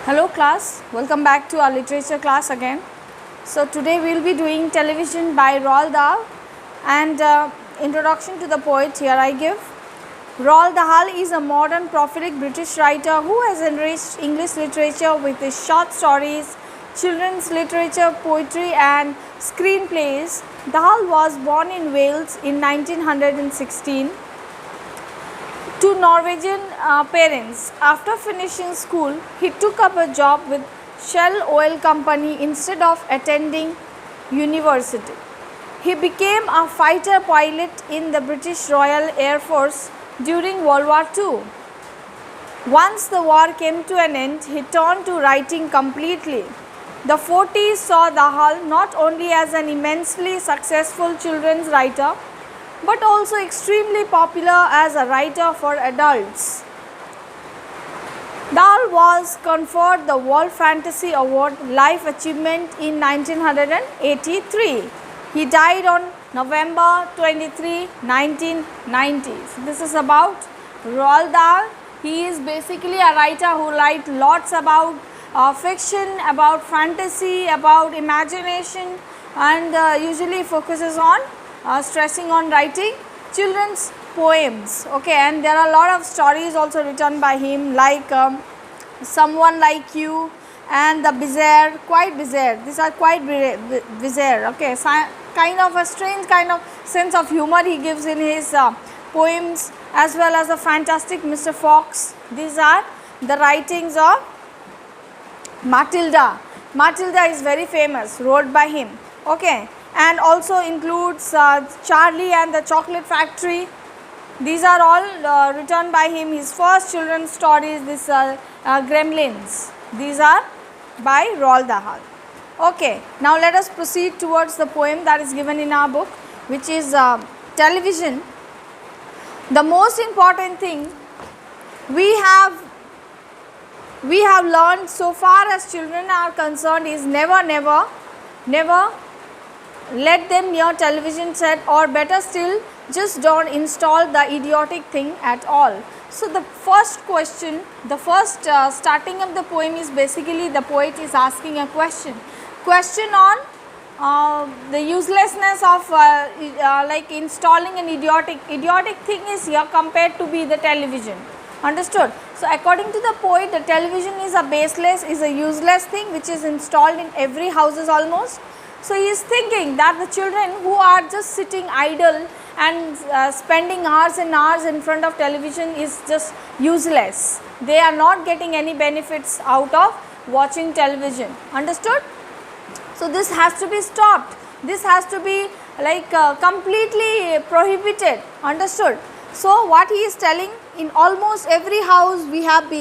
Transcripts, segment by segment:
Hello class, welcome back to our literature class again. So today we will be doing Television by Roald Dahl and introduction to the poet here I give. Roald Dahl is a modern prolific British writer who has enriched English literature with his short stories, children's literature, poetry and screenplays. Dahl was born in Wales in 1916 to Norwegian parents. After finishing school, he took up a job with Shell Oil Company instead of attending university. He became a fighter pilot in the British Royal Air Force during World War II. Once the war came to an end, he turned to writing completely. The 40s saw Dahl not only as an immensely successful children's writer, but also extremely popular as a writer for adults. Dahl was conferred the World Fantasy Award Life Achievement in 1983. He died on November 23, 1990. So this is about Roald Dahl. He is basically a writer who writes lots about fiction, about fantasy, about imagination, and usually focuses on stressing on writing children's poems. Okay, and there are a lot of stories also written by him, like Someone Like You and The Bizarre, Quite Bizarre. These are quite bizarre. Okay, kind of a strange kind of sense of humor he gives in his poems, as well as a fantastic Mr. Fox. These are the writings of Matilda. Matilda is very famous, wrote by him. Okay, and also includes Charlie and the Chocolate Factory. These are all written by him. His first children's stories, this Gremlins. These are by Roald Dahl. Okay, now let us proceed towards the poem that is given in our book, which is Television. The most important thing we have learned so far as children are concerned is never let them near television set, or better still, just don't install the idiotic thing at all. So the first question, the first starting of the poem is basically the poet is asking a question on the uselessness of like installing an idiotic thing is here compared to be the television. Understood? So according to the poet, the television is a baseless, is a useless thing which is installed in every houses almost. So he is thinking that the children who are just sitting idle and spending hours and hours in front of television is just useless. They are not getting any benefits out of watching television. Understood? So this has to be stopped. This has to be like completely prohibited. Understood? So what he is telling, in almost every house we have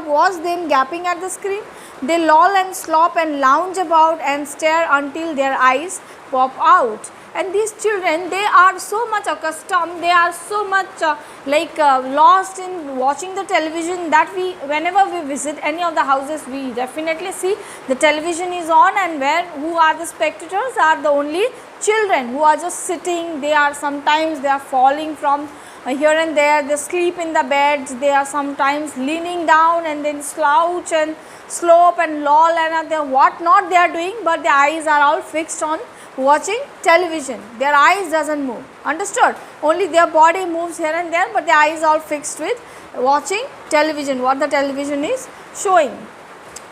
watched them gapping at the screen. They loll and slop and lounge about and stare until their eyes pop out. And these children, they are so much accustomed, they are so much lost in watching the television that whenever we visit any of the houses, we definitely see the television is on, and who are the spectators are the only children who are just sitting. They are sometimes they are falling from here and there, they sleep in the beds, they are sometimes leaning down and then slouch and slope and loll and what not they are doing, but their eyes are all fixed on watching television. Their eyes doesn't move. Understood? Only their body moves here and there, but their eyes all fixed with watching television, what the television is showing.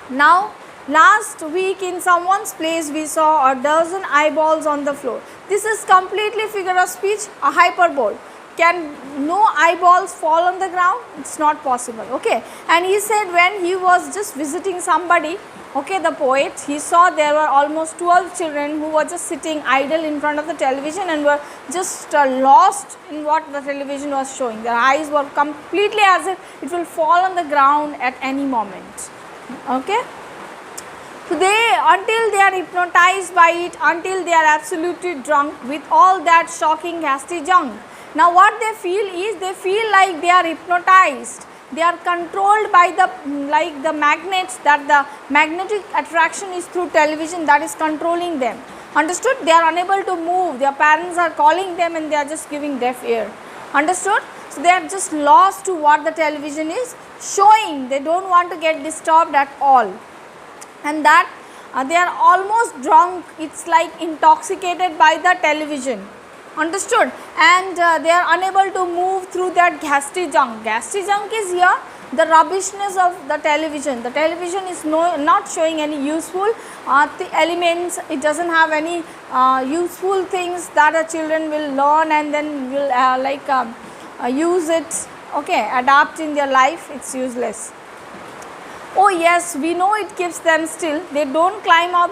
Now last week in someone's place we saw a dozen eyeballs on the floor. This is completely figure of speech, a hyperbole. Can no eyeballs fall on the ground? It's not possible. Okay, and he said when he was just visiting somebody, okay, the poet, he saw there were almost 12 children who were just sitting idle in front of the television and were just lost in what the television was showing. Their eyes were completely as if it will fall on the ground at any moment. Okay, so until they are hypnotized by it, until they are absolutely drunk with all that shocking hasty junk. Now what they feel is, they feel like they are hypnotized. They are controlled by the magnets, that the magnetic attraction is through television that is controlling them. Understood? They are unable to move. Their parents are calling them and they are just giving deaf ear. Understood? So they are just lost to what the television is showing. They don't want to get disturbed at all, and that they are almost drunk. It's like intoxicated by the television. Understood? And they are unable to move through that ghastly junk. Ghastly junk is here the rubbishness of the television. The television is not showing any useful elements. It doesn't have any useful things that the children will learn and then will use it, okay, adapt in their life. It's useless. Oh yes, we know it keeps them still. They don't climb up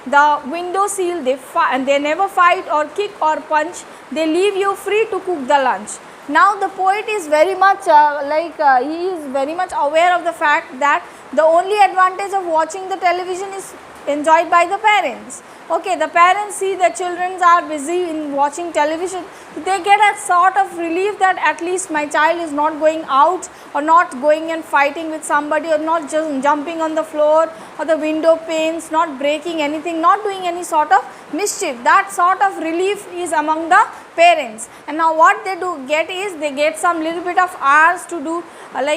the window sill, they never fight or kick or punch. They leave you free to cook the lunch. Now the poet is very much he is very much aware of the fact that the only advantage of watching the television is enjoyed by the parents. Okay, the parents see the children are busy in watching television, they get a sort of relief that at least my child is not going out or not going and fighting with somebody or not just jumping on the floor or the window panes, not breaking anything, not doing any sort of mischief. That sort of relief is among the parents. And now what they do get is they get some little bit of hours to do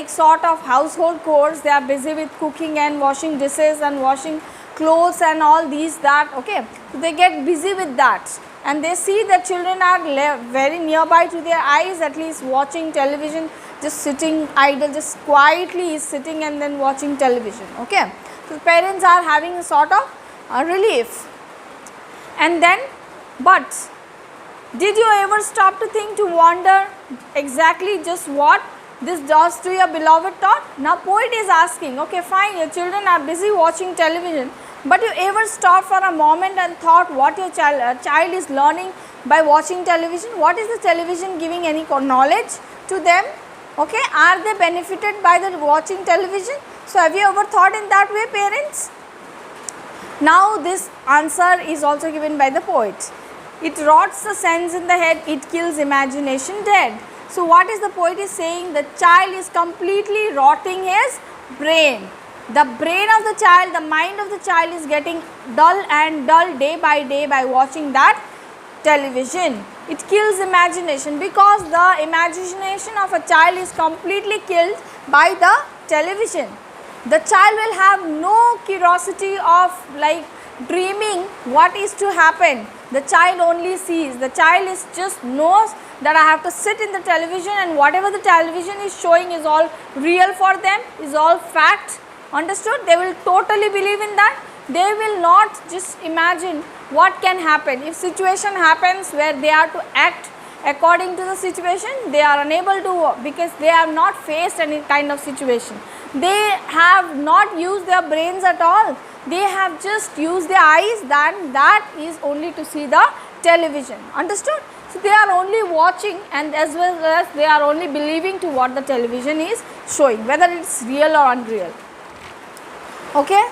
sort of household chores. They are busy with cooking and washing dishes and washing clothes and all these that, okay. So they get busy with that and they see the children are very nearby to their eyes, at least watching television, just sitting idle, just quietly is sitting and then watching television, okay. So the parents are having a sort of relief. And then, but did you ever stop to think, to wonder exactly just what this does to your beloved thought? Now poet is asking, okay fine, your children are busy watching television, but you ever stop for a moment and thought what your child is learning by watching television? What is the television giving any knowledge to them? Okay, are they benefited by the watching television? So have you ever thought in that way, parents? Now this answer is also given by the poet. It rots the sense in the head, it kills imagination dead. So what is the poet is saying? The child is completely rotting his brain. The brain of the child, the mind of the child is getting dull and dull day by watching that television. It kills imagination because the imagination of a child is completely killed by the television. The child will have no curiosity of dreaming what is to happen. The child only sees, the child is just knows that I have to sit in the television and whatever the television is showing is all real for them, is all fact. Understood? They will totally believe in that. They will not just imagine what can happen. If situation happens where they are to act according to the situation, they are unable to, because they have not faced any kind of situation. They have not used their brains at all. They have just used their eyes, then that is only to see the television. Understood? So they are only watching and as well as they are only believing to what the television is showing, whether it is real or unreal. Okay?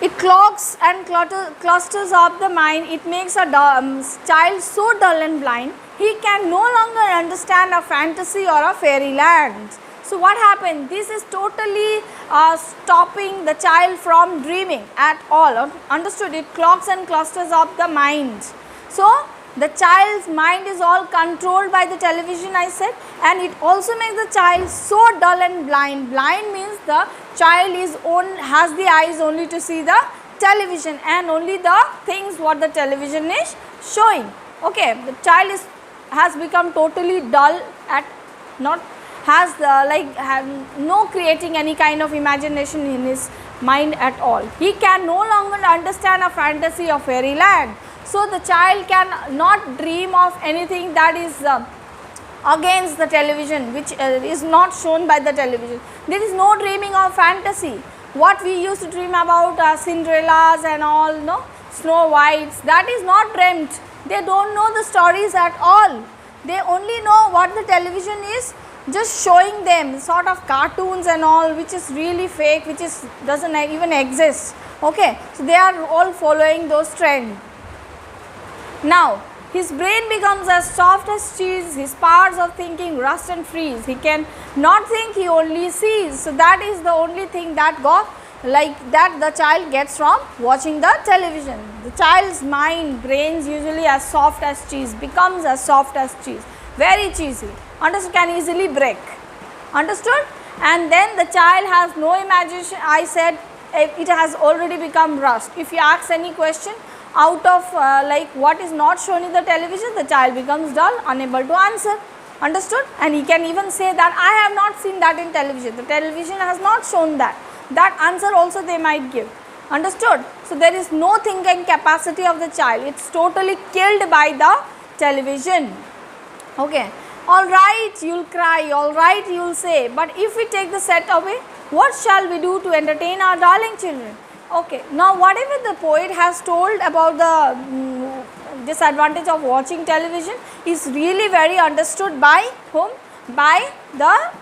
It clogs and clusters up the mind. It makes a child so dull and blind, he can no longer understand a fantasy or a fairyland. So what happened? This is totally stopping the child from dreaming at all. Understood? It clogs and clusters up the mind. So the child's mind is all controlled by the television, I said, and it also makes the child so dull and blind. Blind means the child has the eyes only to see the television and only the things what the television is showing. Okay, the child has become totally dull at no creating any kind of imagination in his mind at all. He can no longer understand a fantasy of fairyland. So the child can not dream of anything that is against the television, which is not shown by the television. There is no dreaming of fantasy. What we used to dream about Cinderellas and all, no, Snow Whites, that is not dreamt. They don't know the stories at all. They only know what the television is just showing them, sort of cartoons and all, which is really fake, which is doesn't even exist. Okay, so they are all following those trends. Now his brain becomes as soft as cheese, his powers of thinking rust and freeze. He can not think, he only sees. So that is the only thing that the child gets from watching the television. The child's brains usually as soft as cheese, becomes as soft as cheese. very cheesy, understood, can easily break, understood. And then the child has no imagination. I said it has already become rust. If you ask any question out of like what is not shown in the television, the child becomes dull, unable to answer, understood. And he can even say that I have not seen that in television, the television has not shown that. That answer also they might give, understood. So there is no thinking capacity of the child, it's totally killed by the television. Okay, all right, you will cry, all right, you will say, but if we take the set away, what shall we do to entertain our darling children? Okay, now whatever the poet has told about the disadvantage of watching television is really very understood by whom? By the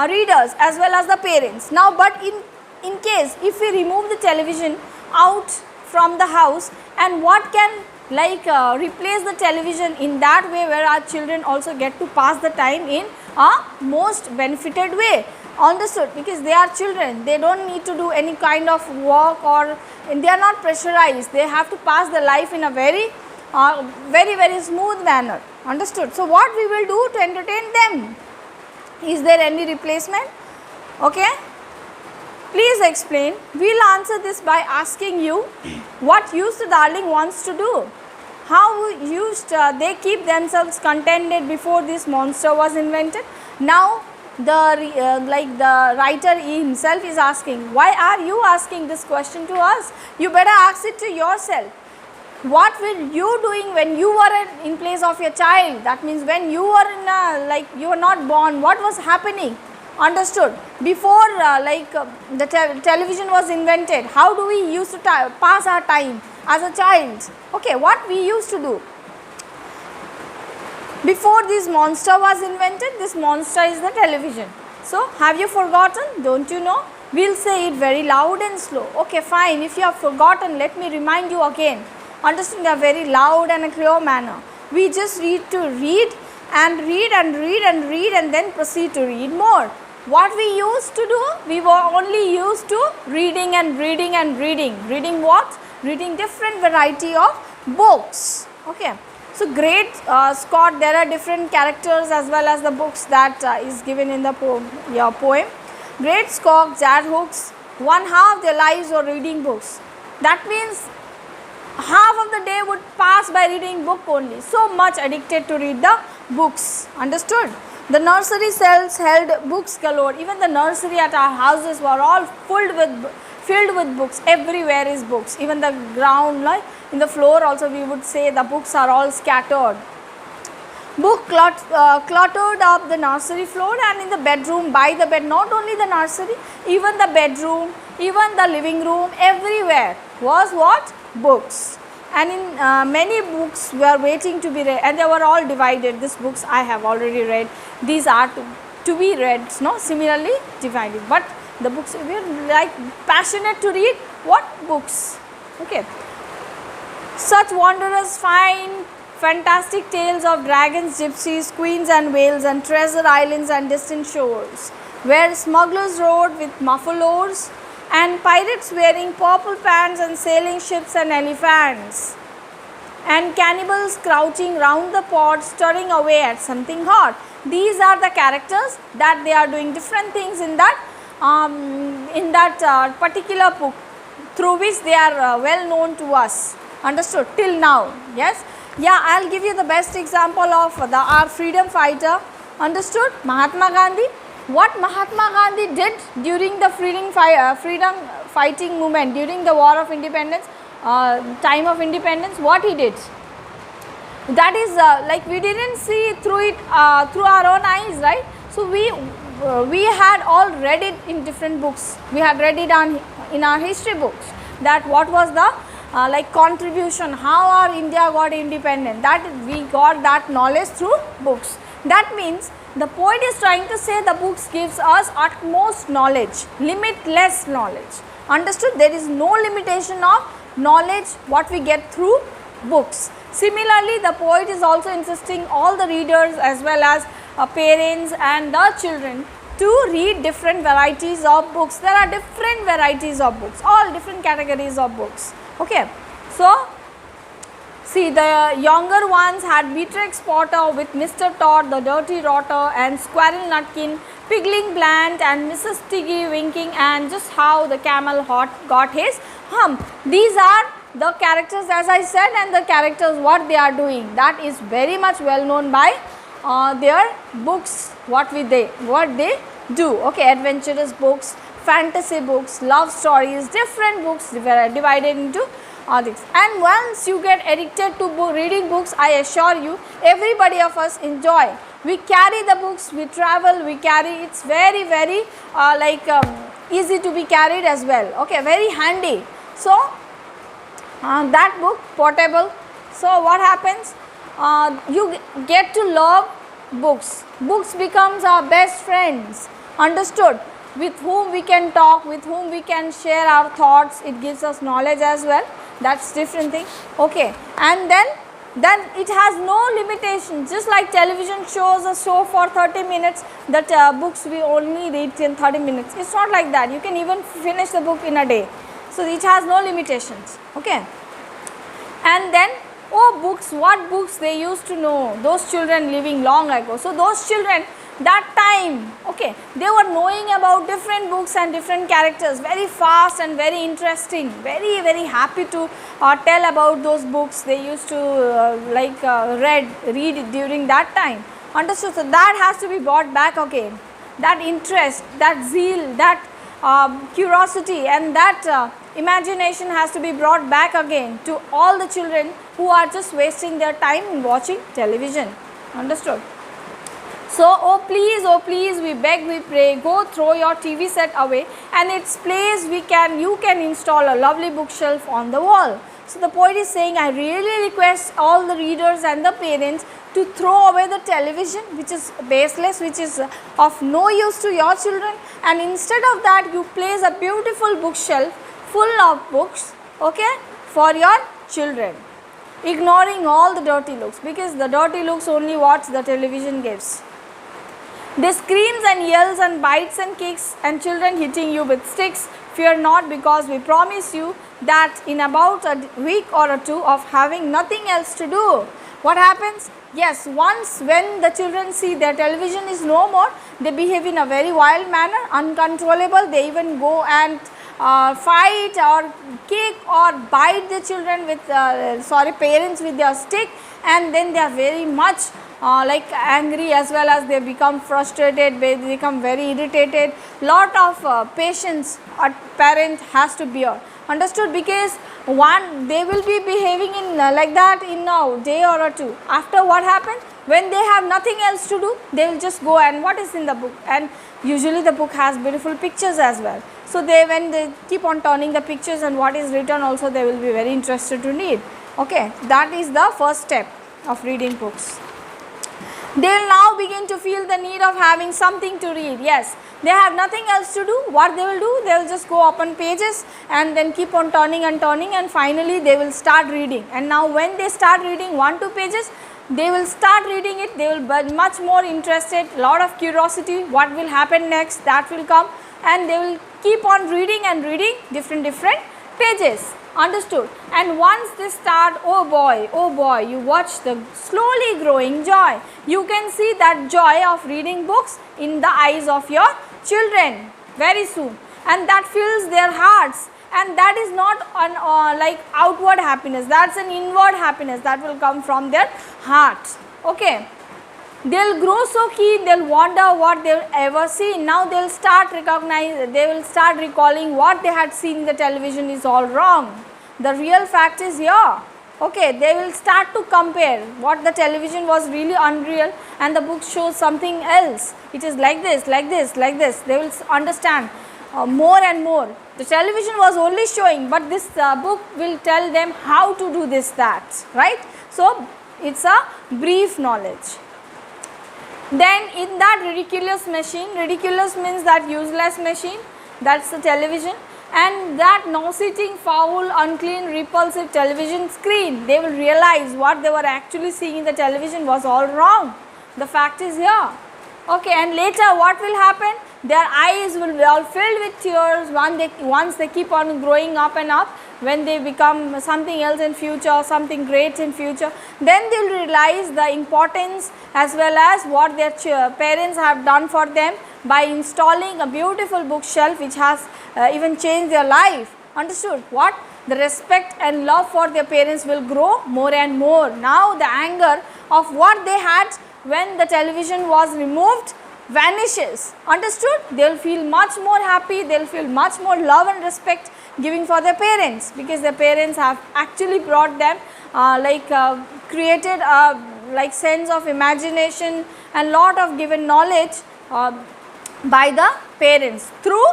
readers as well as the parents. Now, but in case if we remove the television out from the house, and what can like replace the television in that way where our children also get to pass the time in a most benefited way, understood, because they are children, they do not need to do any kind of work, or they are not pressurized, they have to pass the life in a very very smooth manner, understood. So what we will do to entertain them? Is there any replacement? Okay, please explain. We will answer this by asking you what use the darling wants to do. How used they keep themselves contented before this monster was invented. Now the like the writer himself is asking, why are you asking this question to us? You better ask it to yourself. What were you doing when you were in place of your child? That means when you were in a, like you were not born, what was happening? Understood. Before the television was invented, how do we used to pass our time as a child? Okay, what we used to do? Before this monster was invented, this monster is the television. So, have you forgotten? Don't you know? We will say it very loud and slow. Okay, fine. If you have forgotten, let me remind you again. Understand, in a very loud and a clear manner. We just need to read and read and read and read and then proceed to read more. What we used to do? We were only used to reading and reading and reading. Reading what? Reading different variety of books. Okay. So, Great Scott, there are different characters as well as the books that is given in the poem. Great Scott, Jar Hooks, one half their lives were reading books. That means half of the day would pass by reading book only. So much addicted to read the books. Understood? The nursery cells held books galore. Even the nursery at our houses were all filled with books. Everywhere is books. Even the ground, like in the floor also we would say the books are all scattered. Book cluttered up the nursery floor and in the bedroom, by the bed. Not only the nursery, even the bedroom, even the living room, everywhere was what? Books. And in many books were waiting to be read, and they were all divided. These books I have already read, these are to be read, no, similarly divided. But the books, we are like passionate to read what? Books. Okay. Such wondrous fine fantastic tales of dragons, gypsies, queens and whales, and treasure islands and distant shores, where smugglers rode with muffled oars, and pirates wearing purple pants, and sailing ships and elephants, and cannibals crouching round the pot, stirring away at something hot. These are the characters that they are doing different things in that particular book, through which they are well known to us. Understood till now? Yes. Yeah, I will give you the best example of our freedom fighter. Understood? Mahatma Gandhi. What Mahatma Gandhi did during the freedom fighting movement, during the war of independence, time of independence, what he did? That is like we didn't see through it through our own eyes, right? So we had all read it in different books. We had read it in our history books, that what was the like contribution, how our India got independent, that we got that knowledge through books. That means the poet is trying to say the books gives us utmost knowledge, limitless knowledge. Understood? There is no limitation of knowledge what we get through books. Similarly, the poet is also insisting all the readers as well as parents and the children to read different varieties of books. There are different varieties of books, all different categories of books. Okay. So, See, the younger ones had Beatrix Potter with Mr. Todd, the dirty rotter, and Squirrel Nutkin, Pigling Bland, and Mrs. Tiggy winking, and just how the camel got his hump. These are the characters, as I said, and the characters what they are doing. That is very much well known by their books, what they do. Okay, adventurous books, fantasy books, love stories, different books divided into things. And once you get addicted to reading books, I assure you, everybody of us enjoy. We carry the books, we travel, we carry. It's very easy to be carried as well. Okay, very handy. So that book portable. So what happens? You get to love books. Books becomes our best friends. Understood? With whom we can talk, with whom we can share our thoughts. It gives us knowledge as well. That's different thing. Okay, and then it has no limitations. Just like television shows a show for 30 minutes, that books we only read in 30 minutes. It's not like that. You can even finish the book in a day. So it has no limitations. Okay, and then books, what books they used to know, those children living long ago. So those children that time, okay, they were knowing about different books and different characters very fast and very interesting, very happy to tell about those books they used to read during that time. Understood? So that has to be brought back again, that interest, that zeal, that curiosity, and that imagination has to be brought back again to all the children who are just wasting their time in watching television. Understood? So, oh please, we beg, we pray, go throw your TV set away, and its place you can install a lovely bookshelf on the wall. So, the poet is saying, I really request all the readers and the parents to throw away the television, which is baseless, which is of no use to your children, and instead of that you place a beautiful bookshelf full of books, okay, for your children, ignoring all the dirty looks, because the dirty looks only what the television gives. They screams and yells and bites and kicks, and children hitting you with sticks. Fear not, because we promise you that in about a week or two of having nothing else to do, what happens? Yes, once when the children see their television is no more, they behave in a very wild manner, uncontrollable. They even go and fight or kick or bite the children with parents with their stick, and then they are very much angry, as well as they become frustrated, they become very irritated. Lot of patience a parent has to bear. Understood? Because they will be behaving in like that in a day or two. After what happens? When they have nothing else to do, they will just go and what is in the book, and usually the book has beautiful pictures as well. So when they keep on turning the pictures and what is written also, they will be very interested to read. Okay, that is the first step of reading books. They will now begin to feel the need of having something to read. Yes, they have nothing else to do. What they will do? They will just go open pages and then keep on turning and turning, and finally they will start reading. And now when they start reading 1-2 pages, they will start reading it. They will be much more interested, lot of curiosity, what will happen next, that will come, and they will keep on reading and reading different pages. Understood? And once they start, oh boy, you watch the slowly growing joy. You can see that joy of reading books in the eyes of your children very soon, and that fills their hearts. And that is not an outward happiness, that's an inward happiness that will come from their hearts. Okay, they'll grow so keen, they'll wonder what they'll ever see. Now they'll start recalling what they had seen in the television is all wrong. The real fact is here. Okay, they will start to compare what the television was really unreal and the book shows something else. It is like this. They will understand more and more. The television was only showing, but this book will tell them how to do this, that, right? So, it's a brief knowledge. Then in that ridiculous machine, ridiculous means that useless machine, that's the television, and that nauseating, foul, unclean, repulsive television screen, they will realize what they were actually seeing in the television was all wrong. The fact is here. Okay, and later what will happen? their eyes will be all filled with tears once they keep on growing up and up. When they become something else in future, something great in future, then they will realize the importance as well as what their parents have done for them by installing a beautiful bookshelf which has even changed their life. Understood? What? The respect and love for their parents will grow more and more. Now the anger of what they had when the television was removed vanishes. Understood? They will feel much more happy, they will feel much more love and respect giving for their parents, because their parents have actually brought them created a sense of imagination and lot of given knowledge by the parents through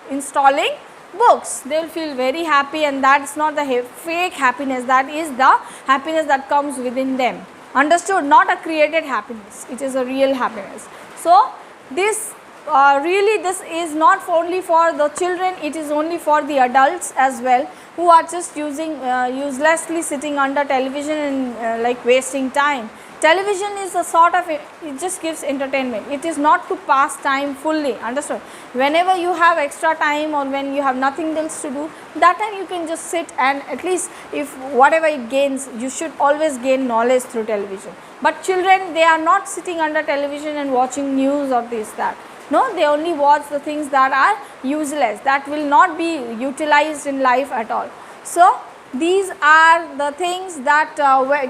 installing books. They will feel very happy, and that is not the fake happiness, that is the happiness that comes within them. Understood? Not a created happiness, it is a real happiness. So, this really this is not only for the children, it is only for the adults as well, who are just using uselessly sitting under television and wasting time. Television is a sort of, it just gives entertainment, it is not to pass time fully. Understood? Whenever you have extra time or when you have nothing else to do, that time you can just sit, and at least if whatever it gains, you should always gain knowledge through television. But children, they are not sitting under television and watching news or this that. No, they only watch the things that are useless, that will not be utilized in life at all. So, these are the things that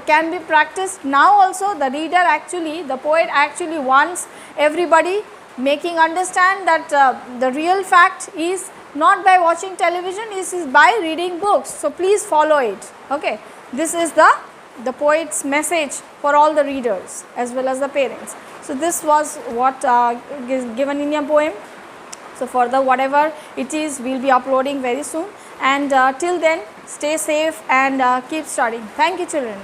can be practiced now also. The reader actually, the poet actually wants everybody making understand that the real fact is not by watching television, it is by reading books. So, please follow it. Okay. This is the poet's message for all the readers as well as the parents. So, this was what is given in your poem. So, further whatever it is, we will be uploading very soon, and till then stay safe and keep studying. Thank you, children.